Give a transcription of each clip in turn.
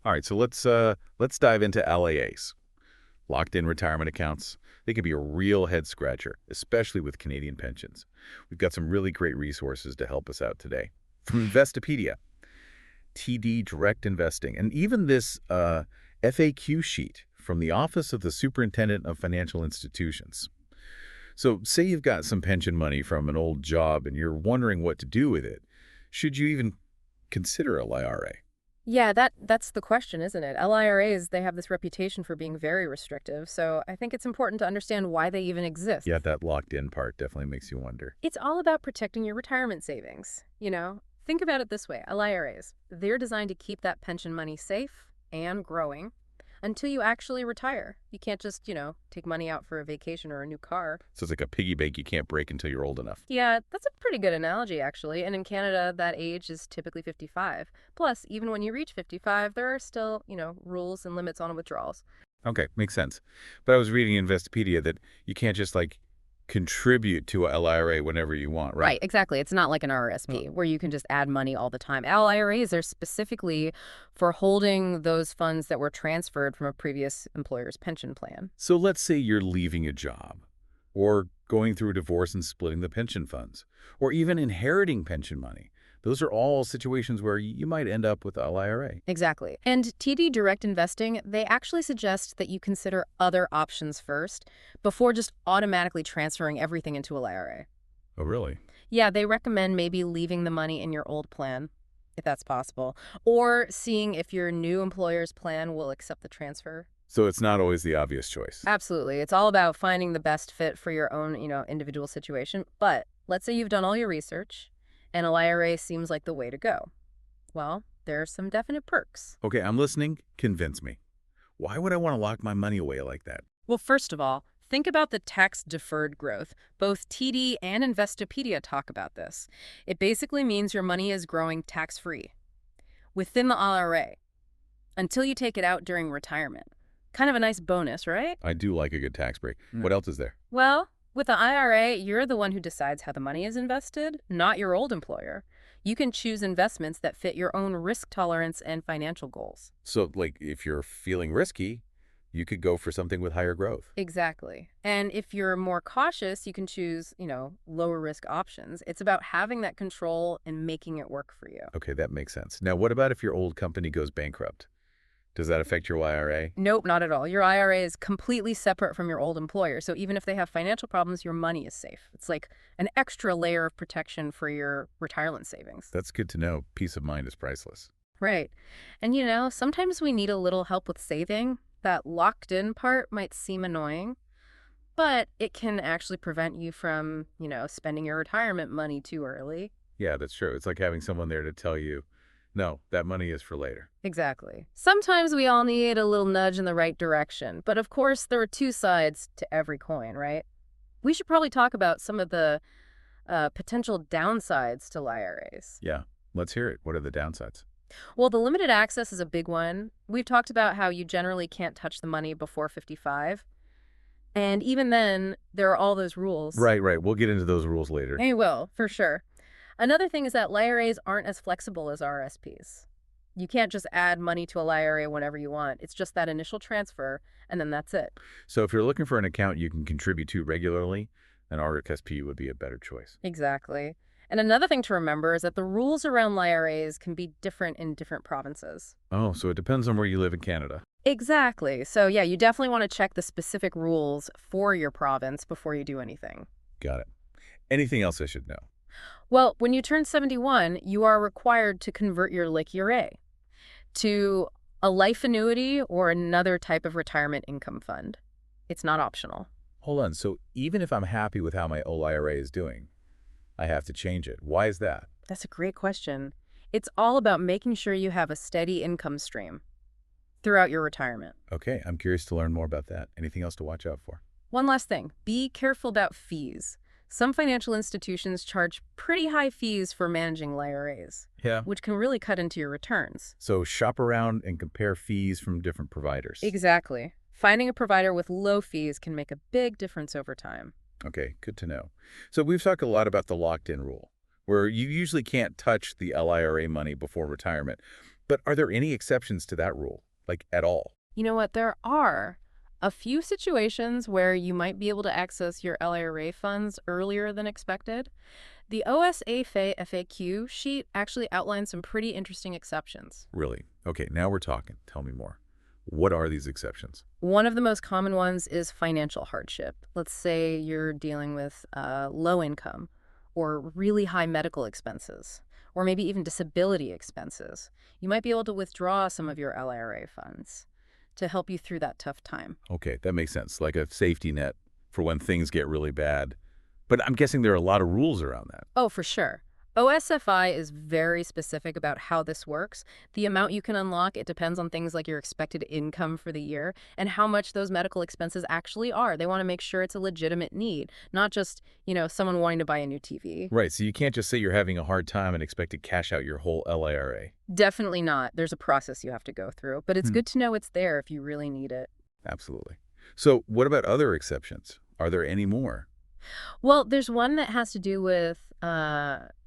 All right, so let's dive into LAAs, locked-in retirement accounts. They can be a real head scratcher, especially with Canadian pensions. We've got some really great resources to help us out today. From Investopedia, TD Direct Investing, and even this FAQ sheet from the Office of the Superintendent of Financial Institutions. So say you've got some pension money from an old job and you're wondering what to do with it. Should you even consider a LIRA? Yeah, that's the question, isn't it? LIRAs, they have this reputation for being very restrictive, so I think it's important to understand why they even exist. Yeah, that locked-in part definitely makes you wonder. It's all about protecting your retirement savings, you know? Think about it this way, LIRAs, they're designed to keep that pension money safe and growing until you actually retire. You can't just, take money out for a vacation or a new car. So it's like a piggy bank you can't break until you're old enough. Yeah, that's a pretty good analogy, actually. And in Canada, that age is typically 55. Plus, even when you reach 55, there are still, rules and limits on withdrawals. Okay, makes sense. But I was reading in Investopedia that you can't just like contribute to a LIRA whenever you want, right? Right, exactly. It's not like an Oh. RRSP where you can just add money all the time. LIRAs are specifically for holding those funds that were transferred from a previous employer's pension plan. So let's say you're leaving a job, or going through a divorce and splitting the pension funds, or even inheriting pension money. Those are all situations where you might end up with a LIRA. Exactly. And TD Direct Investing, they actually suggest that you consider other options first before just automatically transferring everything into a LIRA. Oh, really? Yeah, they recommend maybe leaving the money in your old plan, if that's possible, or seeing if your new employer's plan will accept the transfer. So it's not always the obvious choice. Absolutely. It's all about finding the best fit for your own, individual situation. But let's say you've done all your research and a IRA seems like the way to go. Well, there are some definite perks. Okay, I'm listening. Convince me. Why would I want to lock my money away like that? Well, first of all, think about the tax-deferred growth. Both TD and Investopedia talk about this. It basically means your money is growing tax-free within the IRA until you take it out during retirement. Kind of a nice bonus, right? I do like a good tax break. What else is there? Well, with the IRA, you're the one who decides how the money is invested, not your old employer. You can choose investments that fit your own risk tolerance and financial goals. So, like, if you're feeling risky, you could go for something with higher growth. Exactly. And if you're more cautious, you can choose, lower risk options. It's about having that control and making it work for you. Okay, that makes sense. Now, what about if your old company goes bankrupt? Does that affect your IRA? Nope, not at all. Your IRA is completely separate from your old employer. So even if they have financial problems, your money is safe. It's like an extra layer of protection for your retirement savings. That's good to know. Peace of mind is priceless. Right. And sometimes we need a little help with saving. That locked in part might seem annoying, but it can actually prevent you from, spending your retirement money too early. Yeah, that's true. It's like having someone there to tell you, no, that money is for later. Exactly. Sometimes we all need a little nudge in the right direction, but of course there are two sides to every coin, right? We should probably talk about some of the potential downsides to IRAs. Yeah, let's hear it. What are the downsides? Well, the limited access is a big one. We've talked about how you generally can't touch the money before 55. And even then, there are all those rules. Right, right. We'll get into those rules later. They will, for sure. Another thing is that LIRAs aren't as flexible as RSPs. You can't just add money to a LIRA whenever you want. It's just that initial transfer, and then that's it. So if you're looking for an account you can contribute to regularly, an RSP would be a better choice. Exactly. And another thing to remember is that the rules around LIRAs can be different in different provinces. Oh, so it depends on where you live in Canada. Exactly. So yeah, you definitely want to check the specific rules for your province before you do anything. Got it. Anything else I should know? Well, when you turn 71, you are required to convert your LIRA to a life annuity or another type of retirement income fund. It's not optional. Hold on. So even if I'm happy with how my old IRA is doing, I have to change it. Why is that? That's a great question. It's all about making sure you have a steady income stream throughout your retirement. Okay, I'm curious to learn more about that. Anything else to watch out for? One last thing, be careful about fees. Some financial institutions charge pretty high fees for managing LIRAs, Yeah. which can really cut into your returns. So shop around and compare fees from different providers. Exactly. Finding a provider with low fees can make a big difference over time. Okay, good to know. So we've talked a lot about the locked-in rule, where you usually can't touch the LIRA money before retirement. But are there any exceptions to that rule? Like, at all? You know what? There are a few situations where you might be able to access your LIRA funds earlier than expected. The OSA FAQ sheet actually outlines some pretty interesting exceptions. Really? Okay, now we're talking. Tell me more. What are these exceptions? One of the most common ones is financial hardship. Let's say you're dealing with low income or really high medical expenses, or maybe even disability expenses. You might be able to withdraw some of your LIRA funds to help you through that tough time. Okay, that makes sense. Like a safety net for when things get really bad. But I'm guessing there are a lot of rules around that. Oh, for sure. OSFI is very specific about how this works. The amount you can unlock, it depends on things like your expected income for the year and how much those medical expenses actually are. They want to make sure it's a legitimate need, not just, someone wanting to buy a new TV. Right, so you can't just say you're having a hard time and expect to cash out your whole LIRA. Definitely not. There's a process you have to go through, but it's Hmm, good to know it's there if you really need it. absolutely. So what about other exceptions? Are there any more? Well, there's one that has to do with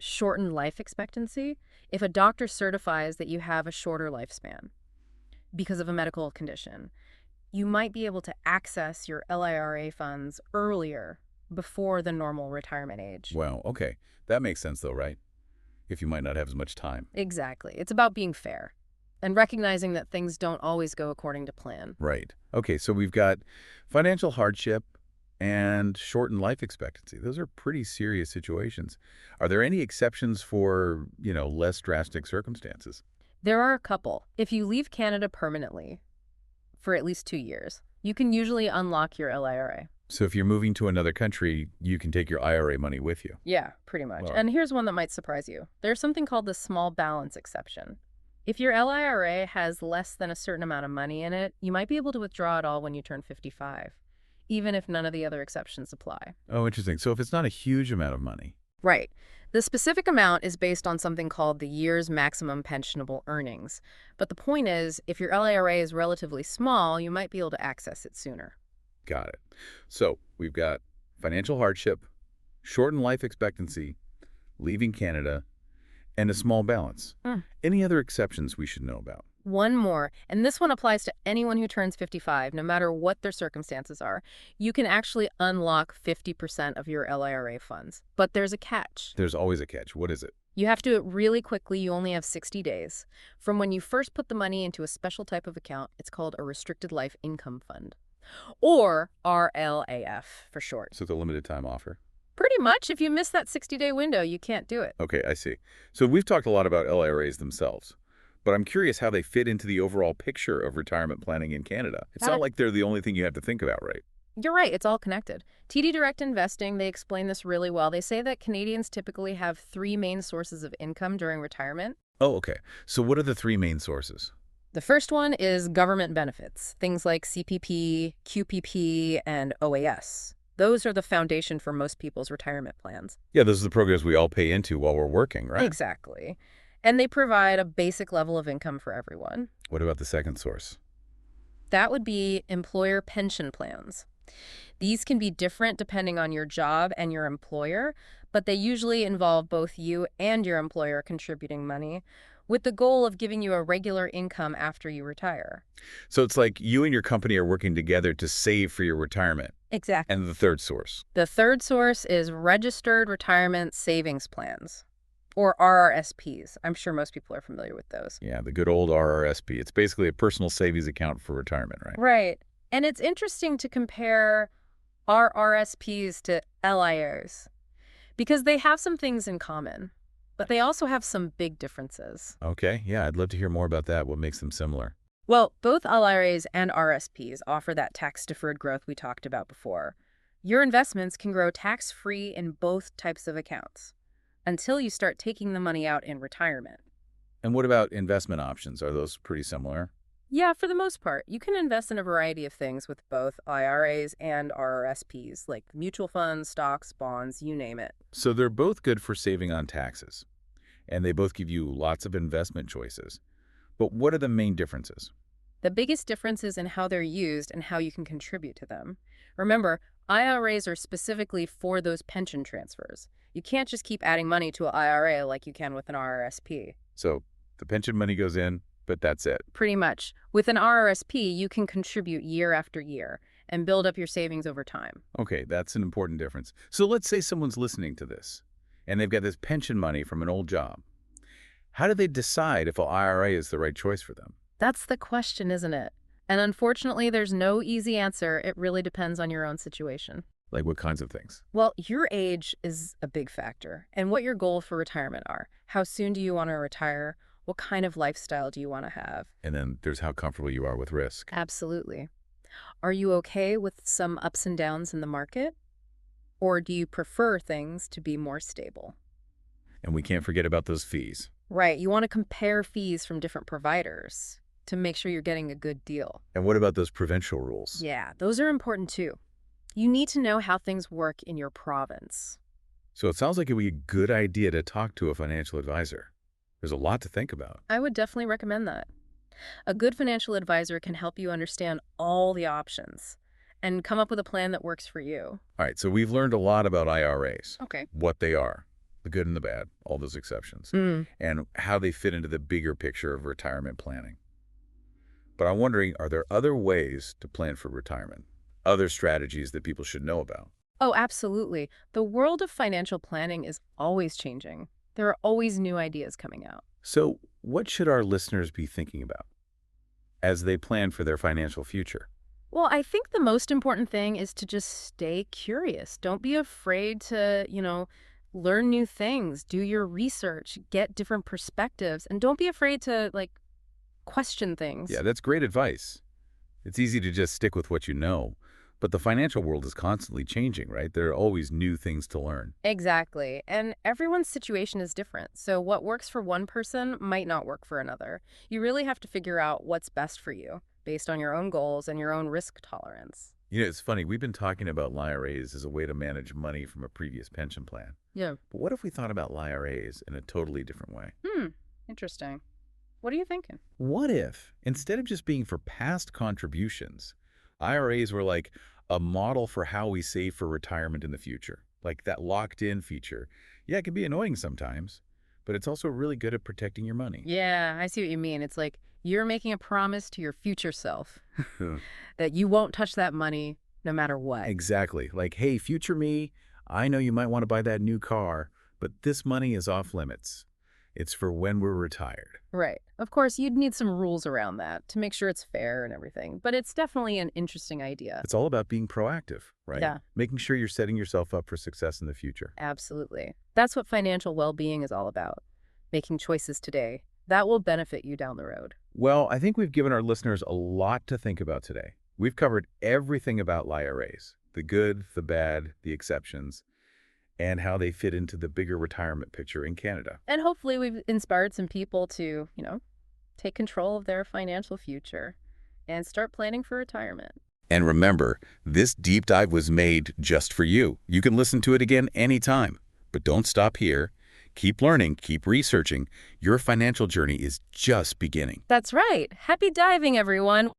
shortened life expectancy. If a doctor certifies that you have a shorter lifespan because of a medical condition, you might be able to access your LIRA funds earlier before the normal retirement age. Well, okay. That makes sense though, right? If you might not have as much time. Exactly. It's about being fair and recognizing that things don't always go according to plan. Right. Okay, so we've got financial hardship and shortened life expectancy. Those are pretty serious situations. Are there any exceptions for, less drastic circumstances? There are a couple. If you leave Canada permanently for at least 2 years, you can usually unlock your LIRA. So if you're moving to another country, you can take your IRA money with you. Yeah, pretty much. Well, And here's one that might surprise you. There's something called the small balance exception. If your LIRA has less than a certain amount of money in it, you might be able to withdraw it all when you turn 55, even if none of the other exceptions apply. oh, interesting. So if it's not a huge amount of money. Right. The specific amount is based on something called the year's maximum pensionable earnings. But the point is, if your LIRA is relatively small, you might be able to access it sooner. Got it. So we've got financial hardship, shortened life expectancy, leaving Canada, and a small balance. Mm. Any other exceptions we should know about? One more, and this one applies to anyone who turns 55, no matter what their circumstances are. You can actually unlock 50% of your LIRA funds. But there's a catch. There's always a catch. What is it? You have to do it really quickly. You only have 60 days. From when you first put the money into a special type of account, it's called a restricted life income fund, or RLAF for short. So it's a limited time offer. Pretty much, if you miss that 60-day window, you can't do it. Okay, I see. So we've talked a lot about LIRAs themselves, but I'm curious how they fit into the overall picture of retirement planning in Canada. It's Got not it. like they're the only thing you have to think about, right? You're right, it's all connected. TD Direct Investing, they explain this really well. They say that Canadians typically have three main sources of income during retirement. Oh, okay. So what are the three main sources? The first one is government benefits, things like CPP, QPP, and OAS. Those are the foundation for most people's retirement plans. Yeah, those are the programs we all pay into while we're working, right? Exactly. And they provide a basic level of income for everyone. What about the second source? That would be employer pension plans. These can be different depending on your job and your employer, but they usually involve both you and your employer contributing money, with the goal of giving you a regular income after you retire. So it's like you and your company are working together to save for your retirement. Exactly. And the third source? The third source is registered retirement savings plans, or RRSPs. I'm sure most people are familiar with those. Yeah, the good old RRSP. It's basically a personal savings account for retirement, right? Right. And it's interesting to compare RRSPs to LIRs because they have some things in common, but they also have some big differences. Okay, yeah, I'd love to hear more about that. What makes them similar? Well, both LIRAs and RSPs offer that tax-deferred growth we talked about before. Your investments can grow tax-free in both types of accounts until you start taking the money out in retirement. And what about investment options? Are those pretty similar? Yeah, for the most part, you can invest in a variety of things with both IRAs and RRSPs, like mutual funds, stocks, bonds, you name it. So they're both good for saving on taxes, and they both give you lots of investment choices. But what are the main differences? The biggest difference is in how they're used and how you can contribute to them. Remember, IRAs are specifically for those pension transfers. You can't just keep adding money to an IRA like you can with an RRSP. So the pension money goes in, But that's it. Pretty much. With an RRSP, you can contribute year after year and build up your savings over time. Okay, that's an important difference. So let's say someone's listening to this, and they've got this pension money from an old job. How do they decide if an IRA is the right choice for them? That's the question, isn't it? And unfortunately, there's no easy answer. It really depends on your own situation. Like what kinds of things? Well, your age is a big factor, and what your goals for retirement are. How soon do you want to retire? What kind of lifestyle do you want to have? And then there's how comfortable you are with risk. Absolutely. Are you okay with some ups and downs in the market? Or do you prefer things to be more stable? And we can't forget about those fees. Right, you want to compare fees from different providers to make sure you're getting a good deal. And what about those provincial rules? Yeah, those are important too. You need to know how things work in your province. So it sounds like it would be a good idea to talk to a financial advisor. There's a lot to think about. I would definitely recommend that. A good financial advisor can help you understand all the options and come up with a plan that works for you. All right, so we've learned a lot about IRAs, Okay. what they are, the good and the bad, all those exceptions, and how they fit into the bigger picture of retirement planning. But I'm wondering, are there other ways to plan for retirement? Other strategies that people should know about? Oh, absolutely. The world of financial planning is always changing. There are always new ideas coming out. So what should our listeners be thinking about as they plan for their financial future? Well, I think the most important thing is to just stay curious. Don't be afraid to, learn new things, do your research, get different perspectives, and don't be afraid to, question things. Yeah, that's great advice. It's easy to just stick with what you know, but the financial world is constantly changing, right? There are always new things to learn. Exactly. And everyone's situation is different. So what works for one person might not work for another. You really have to figure out what's best for you based on your own goals and your own risk tolerance. It's funny, we've been talking about LIRAs as a way to manage money from a previous pension plan. Yeah. But what if we thought about LIRAs in a totally different way? Interesting. What are you thinking? What if, instead of just being for past contributions, IRAs were like a model for how we save for retirement in the future? Like that locked-in feature. Yeah, it can be annoying sometimes, but it's also really good at protecting your money. Yeah, I see what you mean. It's like you're making a promise to your future self that you won't touch that money no matter what. Exactly. Like, hey, future me, I know you might want to buy that new car, but this money is off limits. It's for when we're retired. Right. Of course, you'd need some rules around that to make sure it's fair and everything, but it's definitely an interesting idea. It's all about being proactive, right? Yeah. Making sure you're setting yourself up for success in the future. Absolutely. That's what financial well-being is all about. Making choices today that will benefit you down the road. Well, I think we've given our listeners a lot to think about today. We've covered everything about LIRAs, the good, the bad, the exceptions, and how they fit into the bigger retirement picture in Canada. And hopefully we've inspired some people to, take control of their financial future and start planning for retirement. And remember, this deep dive was made just for you. You can listen to it again anytime. But don't stop here. Keep learning, keep researching. Your financial journey is just beginning. That's right. Happy diving, everyone.